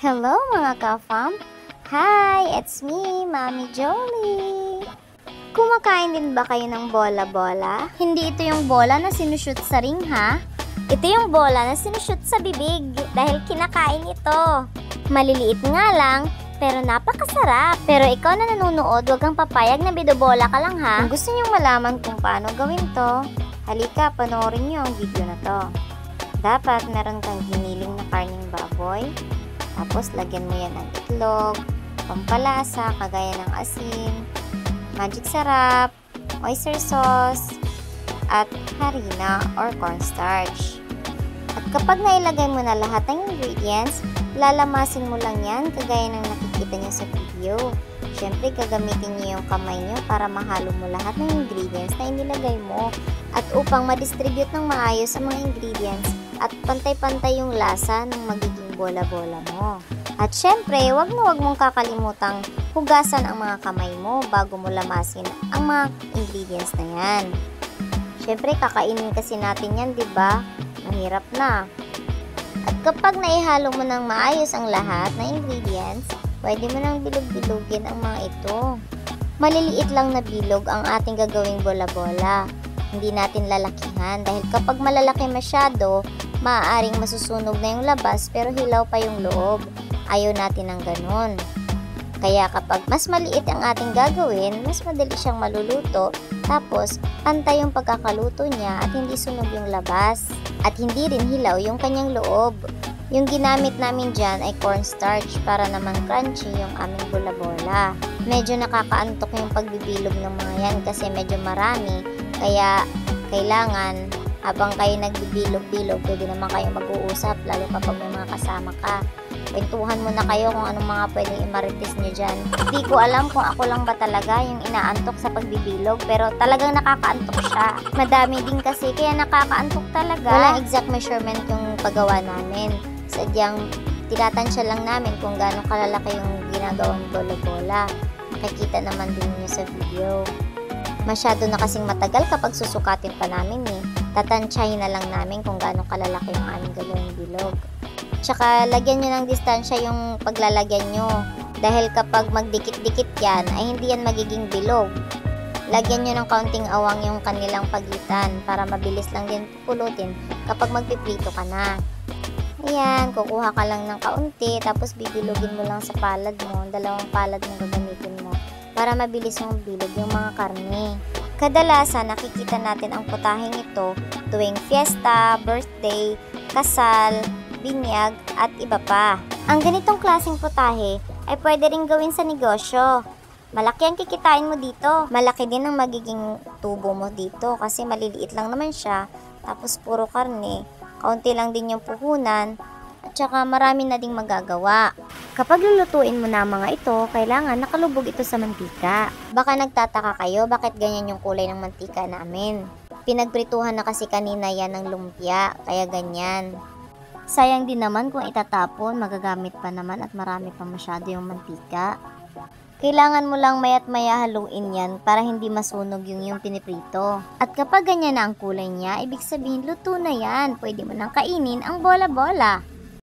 Hello mga ka-fam! Hi! It's me, Mami Jolie! Kumakain din ba kayo ng bola-bola? Hindi ito yung bola na sinushoot sa ring ha? Ito yung bola na sinushoot sa bibig dahil kinakain ito. Maliliit nga lang, pero napakasarap. Pero ikaw na nanonood, huwag kang papayag na bidobola ka lang ha. Kung gusto niyong malaman kung paano gawin to, halika panoorin niyo ang video na to. Dapat meron kang giniling na karning baboy. Tapos, lagyan mo yan ng itlog, pampalasa, kagaya ng asin, magic sarap, oyster sauce, at harina or cornstarch. At kapag nailagay mo na lahat ng ingredients, lalamasin mo lang yan kagaya ng nakikita nyo sa video. Siyempre, gagamitin nyo yung kamay nyo para mahalo mo lahat ng ingredients na inilagay mo. At upang ma-distribute ng maayos ang mga ingredients at pantay-pantay yung lasa ng magiging bola-bola mo. At syempre, wag mong kakalimutang hugasan ang mga kamay mo bago mo lamasin ang mga ingredients na yan. Syempre, kakainin kasi natin yan, 'di ba? Mahirap na. At kapag naihalo mo ng maayos ang lahat ng ingredients, pwede mo nang bilog-bilogin ang mga ito. Maliliit lang na bilog ang ating gagawing bola-bola. Hindi natin lalakihan dahil kapag malalaki masyado, maaaring masusunog na yung labas pero hilaw pa yung loob. Ayaw natin ng ganun. Kaya kapag mas maliit ang ating gagawin, mas madali siyang maluluto. Tapos, pantay yung pagkakaluto niya at hindi sunog yung labas. At hindi rin hilaw yung kanyang loob. Yung ginamit namin dyan ay cornstarch para naman crunchy yung aming bola-bola. Medyo nakakaantok yung pagbibilog ng mga yan kasi medyo marami. Kaya kailangan habang kayo nagbibilog-bilog, pwede naman kayo mag-uusap lalo kapag may mga kasama ka. Kwentuhan muna kayo kung anong mga pwedeng imarites nyo dyan. Hindi ko alam kung ako lang ba talaga yung inaantok sa pagbibilog, pero talagang nakakaantok siya. Madami din kasi kaya nakakaantok talaga. Walang exact measurement yung paggawa namin. Sadyang tinatansya lang namin kung gaano kalalaki yung ginagawang bola-bola. Makikita naman din niyo sa video. Masyado na kasing matagal kapag susukatin pa namin eh. Tatansyahin na lang namin kung gaano kalalaki yung aming gagawing bilog. Tsaka lagyan nyo ng distansya yung paglalagyan nyo. Dahil kapag magdikit-dikit yan, ay hindi yan magiging bilog. Lagyan nyo ng kaunting awang yung kanilang pagitan para mabilis lang din pulutin kapag magpiprito ka na. Ayan, kukuha ka lang ng kaunti, tapos bibilogin mo lang sa palad mo. Dalawang palad mo gagamitin mo para mabilis yung bilog yung mga karne. Kadalasan, nakikita natin ang putaheng ito tuwing fiesta, birthday, kasal, binyag, at iba pa. Ang ganitong klaseng putahe ay pwede rin gawin sa negosyo. Malaki ang kikitain mo dito. Malaki din ang magiging tubo mo dito kasi maliliit lang naman siya. Tapos puro karne. Kaunti lang din yung puhunan. At saka marami na ding magagawa. Kapag lulutuin mo na mga ito, kailangan nakalubog ito sa mantika. Baka nagtataka kayo bakit ganyan yung kulay ng mantika namin. Pinagprituhan na kasi kanina yan ng lumpia, kaya ganyan. Sayang din naman kung itatapon, magagamit pa naman at marami pa masyado yung mantika. Kailangan mo lang maya't maya haluin yan para hindi masunog yung piniprito. At kapag ganyan na ang kulay niya, ibig sabihin luto na yan. Pwede mo nang kainin ang bola-bola.